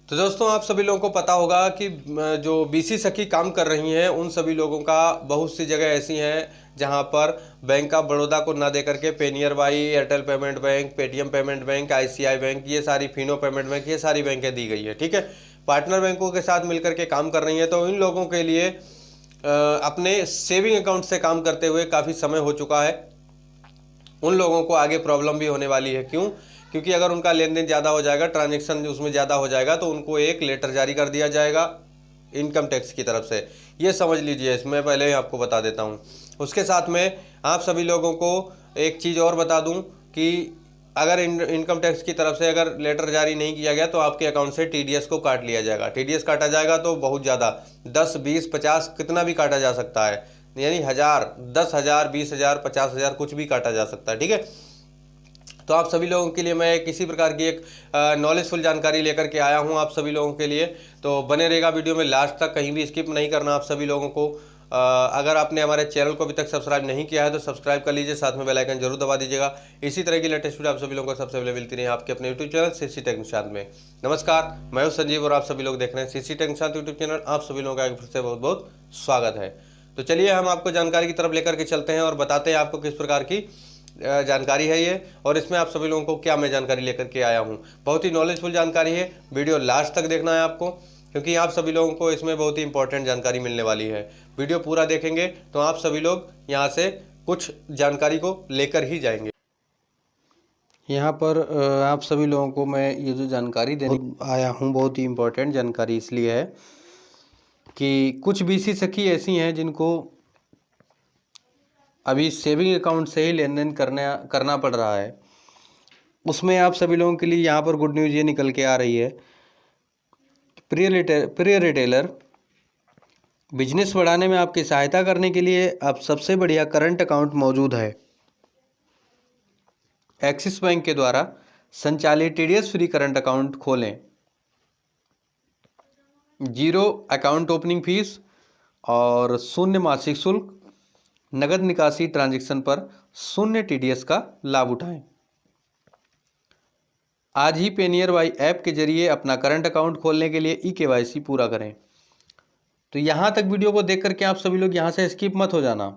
तो दोस्तों आप सभी लोगों को पता होगा कि जो बीसी सखी काम कर रही हैं उन सभी लोगों का बहुत सी जगह ऐसी हैं जहां पर बैंक ऑफ बड़ौदा को ना देकर के Payeer by, Airtel payment bank, Paytm payment bank, ICI bank, ये सारी फिनो पेमेंट बैंक, ये सारी बैंकें दी गई है। ठीक है, पार्टनर बैंकों के साथ मिलकर के काम कर रही हैं। तो इन लोगों के लिए अपने सेविंग अकाउंट से काम करते हुए काफ़ी समय हो चुका है। उन लोगों को आगे प्रॉब्लम भी होने वाली है। क्यों? क्योंकि अगर उनका लेन देन ज़्यादा हो जाएगा, ट्रांजेक्शन उसमें ज़्यादा हो जाएगा, तो उनको एक लेटर जारी कर दिया जाएगा इनकम टैक्स की तरफ से। ये समझ लीजिए, इसमें पहले ही आपको बता देता हूँ। उसके साथ में आप सभी लोगों को एक चीज़ और बता दूँ कि अगर इनकम टैक्स की तरफ से अगर लेटर जारी नहीं किया गया तो आपके अकाउंट से टीडीएस को काट लिया जाएगा। टीडीएस काटा जाएगा तो बहुत ज़्यादा, 10, 20, 50 कितना भी काटा जा सकता है, यानी 1000, 10,000, 20,000, 50,000 कुछ भी काटा जा सकता है। ठीक है, तो आप सभी लोगों के लिए मैं किसी प्रकार की एक नॉलेजफुल जानकारी लेकर के आया हूं आप सभी लोगों के लिए। तो बने रहेगा वीडियो में लास्ट तक, कहीं भी स्किप नहीं करना आप सभी लोगों को। अगर आपने हमारे चैनल को अभी तक सब्सक्राइब नहीं किया है तो सब्सक्राइब कर लीजिए, साथ में बेल आइकन जरूर दबा दीजिएगा। इसी तरह की लेटेस्ट वीडियो आप सभी लोगों को सबसे पहले मिलती रही आपके अपने YouTube channel CC tech Nishant में। नमस्कार, मैं हूं संजीव और आप सभी लोग देख रहे हैं CC tech Nishant YouTube channel. आप सभी लोगों का एक फिर से बहुत बहुत स्वागत है। तो चलिए हम आपको जानकारी की तरफ लेकर के चलते हैं और बताते हैं आपको किस प्रकार की जानकारी है ये, और इसमें आप सभी लोगों को क्या मैं जानकारी लेकर के आया हूँ। बहुत ही नॉलेजफुल जानकारी है, वीडियो लास्ट तक देखना है आपको, क्योंकि आप सभी लोगों को इसमें बहुत ही इंपॉर्टेंट जानकारी मिलने वाली है। वीडियो पूरा देखेंगे तो आप सभी लोग यहाँ से कुछ जानकारी को लेकर ही जाएंगे। यहाँ पर आप सभी लोगों को मैं ये जो जानकारी देने आया हूँ, बहुत ही इम्पोर्टेंट जानकारी इसलिए है कि कुछ बीसी सखी ऐसी हैं जिनको अभी सेविंग अकाउंट से ही लेन देन करना पड़ रहा है। उसमें आप सभी लोगों के लिए यहाँ पर गुड न्यूज़ ये निकल के आ रही है, प्रिय रिटेलर, बिजनेस बढ़ाने में आपकी सहायता करने के लिए अब सबसे बढ़िया करंट अकाउंट मौजूद है। एक्सिस बैंक के द्वारा संचालित टीडीएस फ्री करंट अकाउंट खोलें। 0 अकाउंट ओपनिंग फीस और 0 मासिक शुल्क, नगद निकासी ट्रांजैक्शन पर 0 टीडीएस का लाभ उठाएं। आज ही पेनियर बाई ऐप के जरिए अपना करंट अकाउंट खोलने के लिए ई-केवाईसी पूरा करें। तो यहाँ तक वीडियो को देख करके आप सभी लोग यहाँ से स्किप मत हो जाना।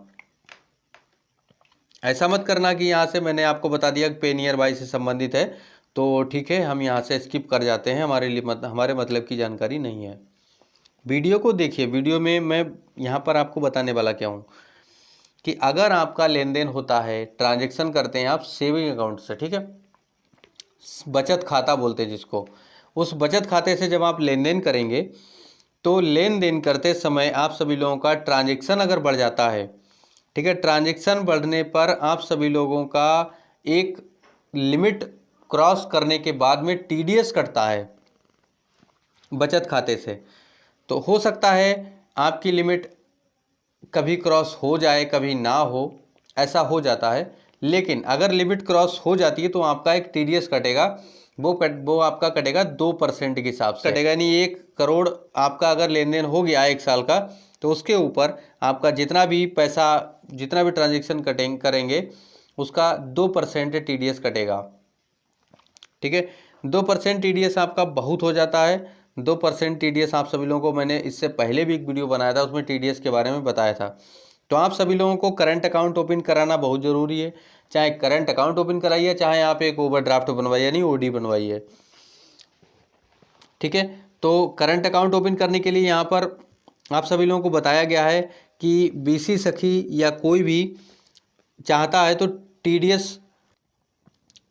ऐसा मत करना कि यहाँ से मैंने आपको बता दिया कि पेनियर बाई से संबंधित है तो ठीक है हम यहाँ से स्किप कर जाते हैं, हमारे लिए हमारे मतलब की जानकारी नहीं है। वीडियो को देखिए। वीडियो में मैं यहाँ पर आपको बताने वाला क्या हूँ कि अगर आपका लेन देन होता है, ट्रांजेक्शन करते हैं आप सेविंग अकाउंट से, ठीक है, बचत खाता बोलते हैं जिसको, उस बचत खाते से जब आप लेन देन करेंगे तो लेन देन करते समय आप सभी लोगों का ट्रांजैक्शन अगर बढ़ जाता है, ठीक है, ट्रांजैक्शन बढ़ने पर आप सभी लोगों का एक लिमिट क्रॉस करने के बाद में टीडीएस कटता है बचत खाते से। तो हो सकता है आपकी लिमिट कभी क्रॉस हो जाए कभी ना हो, ऐसा हो जाता है। लेकिन अगर लिमिट क्रॉस हो जाती है तो आपका एक टीडीएस कटेगा, वो आपका कटेगा 2% के हिसाब से कटेगा। यानी 1 करोड़ आपका अगर लेन देन हो गया 1 साल का तो उसके ऊपर आपका जितना भी पैसा, जितना भी ट्रांजेक्शन करेंगे उसका 2% टीडीएस कटेगा। ठीक है, 2% टीडीएस आपका बहुत हो जाता है। 2% टीडीएस आप सभी लोगों को मैंने इससे पहले भी एक वीडियो बनाया था, उसमें टीडीएस के बारे में बताया था। तो आप सभी लोगों को करंट अकाउंट ओपन कराना बहुत ज़रूरी है। चाहे करंट अकाउंट ओपन कराइए, चाहे आप एक ओवरड्राफ्ट बनवाइए यानी ओडी बनवाइए। ठीक है, तो करंट अकाउंट ओपन करने के लिए यहाँ पर आप सभी लोगों को बताया गया है कि बीसी सखी या कोई भी चाहता है तो टीडीएस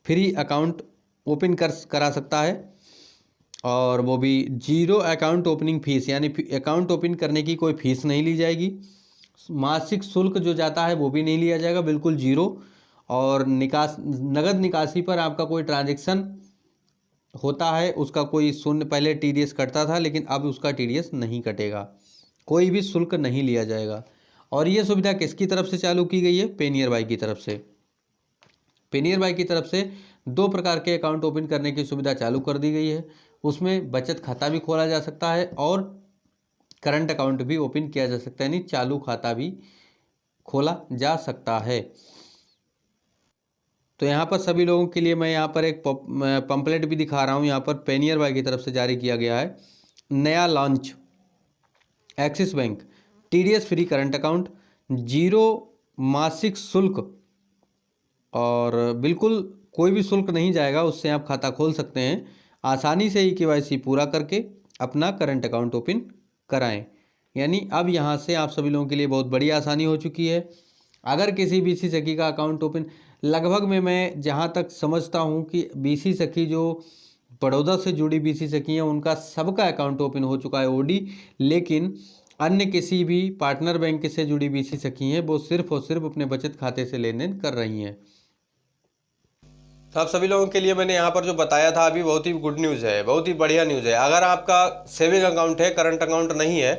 फ्री अकाउंट ओपन करा सकता है, और वो भी 0 अकाउंट ओपनिंग फीस, यानी अकाउंट ओपन करने की कोई फीस नहीं ली जाएगी। मासिक शुल्क जो जाता है वो भी नहीं लिया जाएगा, बिल्कुल 0। और नगद निकासी पर आपका कोई ट्रांजैक्शन होता है उसका कोई शून्य, पहले टीडीएस कटता था लेकिन अब उसका टीडीएस नहीं कटेगा, कोई भी शुल्क नहीं लिया जाएगा। और ये सुविधा किसकी तरफ से चालू की गई है? पेनियर बाई की तरफ से। पेनियर बाई की तरफ से 2 प्रकार के अकाउंट ओपन करने की सुविधा चालू कर दी गई है। उसमें बचत खाता भी खोला जा सकता है और करंट अकाउंट भी ओपन किया जा सकता है, यानी चालू खाता भी खोला जा सकता है। तो यहाँ पर सभी लोगों के लिए मैं यहाँ पर एक पंपलेट भी दिखा रहा हूँ। यहाँ पर पेनियर भाई की तरफ से जारी किया गया है नया launch. Axis bank TDS free current account, 0 मासिक शुल्क और बिल्कुल कोई भी शुल्क नहीं जाएगा, उससे आप खाता खोल सकते हैं। आसानी से ही KYC पूरा करके अपना करंट अकाउंट ओपन कराएं। यानी अब यहाँ से आप सभी लोगों के लिए बहुत बड़ी आसानी हो चुकी है। अगर किसी BC सखी का अकाउंट ओपन, लगभग में मैं जहाँ तक समझता हूँ कि BC सखी जो बड़ौदा से जुड़ी BC सखी हैं उनका सबका अकाउंट ओपन हो चुका है OD, लेकिन अन्य किसी भी पार्टनर बैंक से जुड़ी BC सखी हैं वो सिर्फ और सिर्फ अपने बचत खाते से लेन देन कर रही हैं। तो आप सभी लोगों के लिए मैंने यहाँ पर जो बताया था अभी बहुत ही गुड न्यूज़ है, बहुत ही बढ़िया न्यूज़ है। अगर आपका सेविंग अकाउंट है, करंट अकाउंट नहीं है,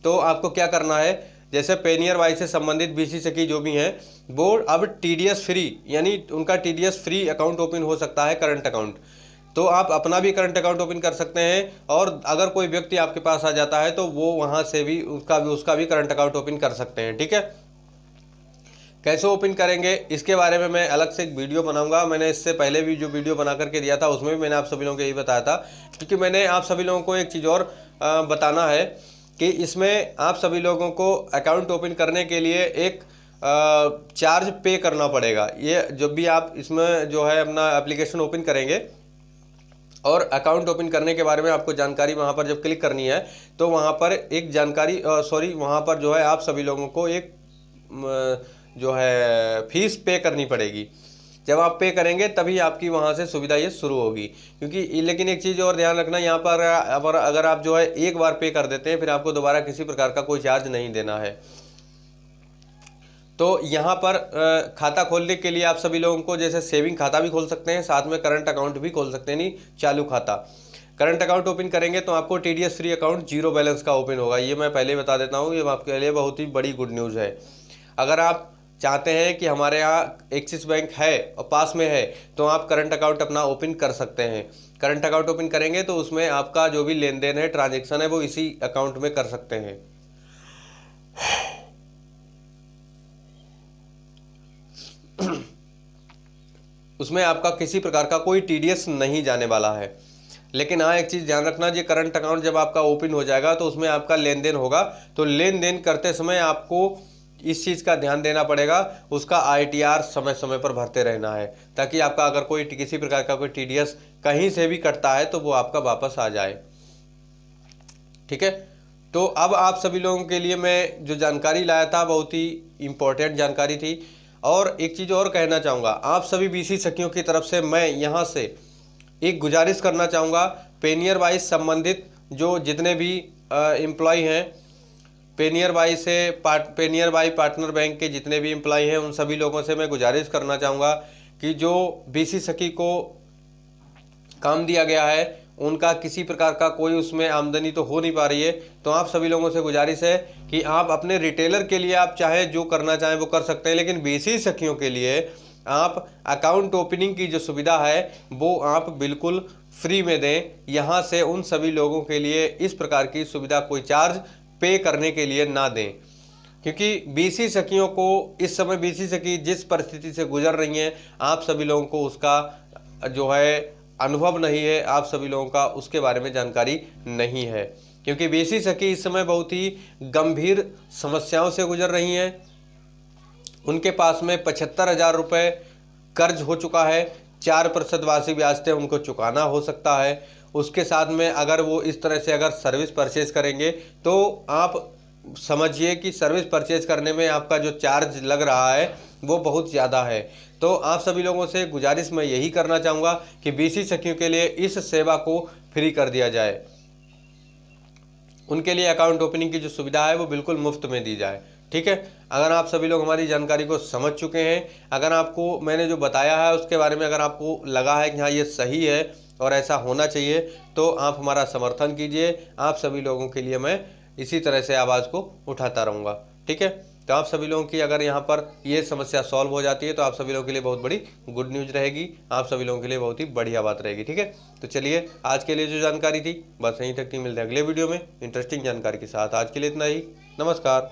तो आपको क्या करना है, जैसे पेनियर वाई से संबंधित BC सखी जो भी हैं वो अब TDS फ्री, यानी उनका TDS फ्री अकाउंट ओपन हो सकता है करंट अकाउंट। तो आप अपना भी करंट अकाउंट ओपन कर सकते हैं, और अगर कोई व्यक्ति आपके पास आ जाता है तो वो वहाँ से भी उसका भी करंट अकाउंट ओपन कर सकते हैं। ठीक है, कैसे ओपन करेंगे इसके बारे में मैं अलग से एक वीडियो बनाऊंगा। मैंने इससे पहले भी जो वीडियो बना करके दिया था उसमें भी मैंने आप सभी लोगों को यही बताया था, क्योंकि मैंने आप सभी लोगों को एक चीज़ और बताना है कि इसमें आप सभी लोगों को अकाउंट ओपन करने के लिए एक चार्ज पे करना पड़ेगा। ये जब भी आप इसमें जो है अपना एप्लीकेशन ओपन करेंगे और अकाउंट ओपन करने के बारे में आपको जानकारी वहाँ पर जब क्लिक करनी है तो वहाँ पर एक जानकारी वहाँ पर जो है आप सभी लोगों को एक जो है फीस पे करनी पड़ेगी। जब आप पे करेंगे तभी आपकी वहाँ से सुविधा ये शुरू होगी। क्योंकि लेकिन एक चीज़ और ध्यान रखना, यहाँ पर अगर आप जो है एक बार पे कर देते हैं फिर आपको दोबारा किसी प्रकार का कोई चार्ज नहीं देना है। तो यहाँ पर खाता खोलने के लिए आप सभी लोगों को जैसे सेविंग खाता भी खोल सकते हैं, साथ में करंट अकाउंट भी खोल सकते हैं, नहीं चालू खाता। करंट अकाउंट ओपन करेंगे तो आपको TDS फ्री अकाउंट 0 बैलेंस का ओपन होगा। ये मैं पहले बता देता हूँ, ये आपके लिए बहुत ही बड़ी गुड न्यूज़ है। अगर आप चाहते हैं कि हमारे यहाँ एक्सिस बैंक है और पास में है तो आप करंट अकाउंट अपना ओपन कर सकते हैं। करंट अकाउंट ओपन करेंगे तो उसमें आपका जो भी लेन देन है, ट्रांजेक्शन है, वो इसी अकाउंट में कर सकते हैं। उसमें आपका किसी प्रकार का कोई TDS नहीं जाने वाला है। लेकिन हाँ, एक चीज़ ध्यान रखना, ये करंट अकाउंट जब आपका ओपन हो जाएगा तो उसमें आपका लेन देन होगा, तो लेन देन करते समय आपको इस चीज़ का ध्यान देना पड़ेगा, उसका ITR समय समय पर भरते रहना है, ताकि आपका अगर कोई किसी प्रकार का कोई TDS कहीं से भी कटता है तो वो आपका वापस आ जाए। ठीक है, तो अब आप सभी लोगों के लिए मैं जो जानकारी लाया था बहुत ही इम्पोर्टेंट जानकारी थी। और एक चीज़ और कहना चाहूँगा, आप सभी BC सखियों की तरफ से मैं यहाँ से एक गुजारिश करना चाहूँगा, पेनियर वाइज संबंधित जो जितने भी एम्प्लॉय हैं, पेनियर वाई पार्टनर बैंक के जितने भी एम्प्लॉय हैं, उन सभी लोगों से मैं गुजारिश करना चाहूँगा कि जो BC सखी को काम दिया गया है उनका किसी प्रकार का कोई उसमें आमदनी तो हो नहीं पा रही है, तो आप सभी लोगों से गुजारिश है कि आप अपने रिटेलर के लिए आप चाहे जो करना चाहें वो कर सकते हैं, लेकिन BC सखियों के लिए आप अकाउंट ओपनिंग की जो सुविधा है वो आप बिल्कुल फ्री में दें। यहाँ से उन सभी लोगों के लिए इस प्रकार की सुविधा कोई चार्ज पे करने के लिए ना दें, क्योंकि BC सखियों को इस समय BC सखी जिस परिस्थिति से गुजर रही हैं आप सभी लोगों को उसका जो है अनुभव नहीं है, आप सभी लोगों का उसके बारे में जानकारी नहीं है, क्योंकि BC सखी इस समय बहुत ही गंभीर समस्याओं से गुजर रही हैं। उनके पास में 75,000 रुपये कर्ज हो चुका है, 4% वार्षिक ब्याज से उनको चुकाना हो सकता है। उसके साथ में अगर वो इस तरह से अगर सर्विस परचेज करेंगे तो आप समझिए कि सर्विस परचेज करने में आपका जो चार्ज लग रहा है वो बहुत ज़्यादा है। तो आप सभी लोगों से गुजारिश मैं यही करना चाहूँगा कि BC सखियों के लिए इस सेवा को फ्री कर दिया जाए, उनके लिए अकाउंट ओपनिंग की जो सुविधा है वो बिल्कुल मुफ्त में दी जाए। ठीक है, अगर आप सभी लोग हमारी जानकारी को समझ चुके हैं, अगर आपको मैंने जो बताया है उसके बारे में अगर आपको लगा है कि हाँ ये सही है और ऐसा होना चाहिए, तो आप हमारा समर्थन कीजिए। आप सभी लोगों के लिए मैं इसी तरह से आवाज़ को उठाता रहूँगा। ठीक है, तो आप सभी लोगों की अगर यहाँ पर ये समस्या सॉल्व हो जाती है तो आप सभी लोगों के लिए बहुत बड़ी गुड न्यूज़ रहेगी, आप सभी लोगों के लिए बहुत ही बढ़िया बात रहेगी। ठीक है, तो चलिए आज के लिए जो जानकारी थी बस यहीं तक थी, मिलते हैं अगले वीडियो में इंटरेस्टिंग जानकारी के साथ। आज के लिए इतना ही, नमस्कार।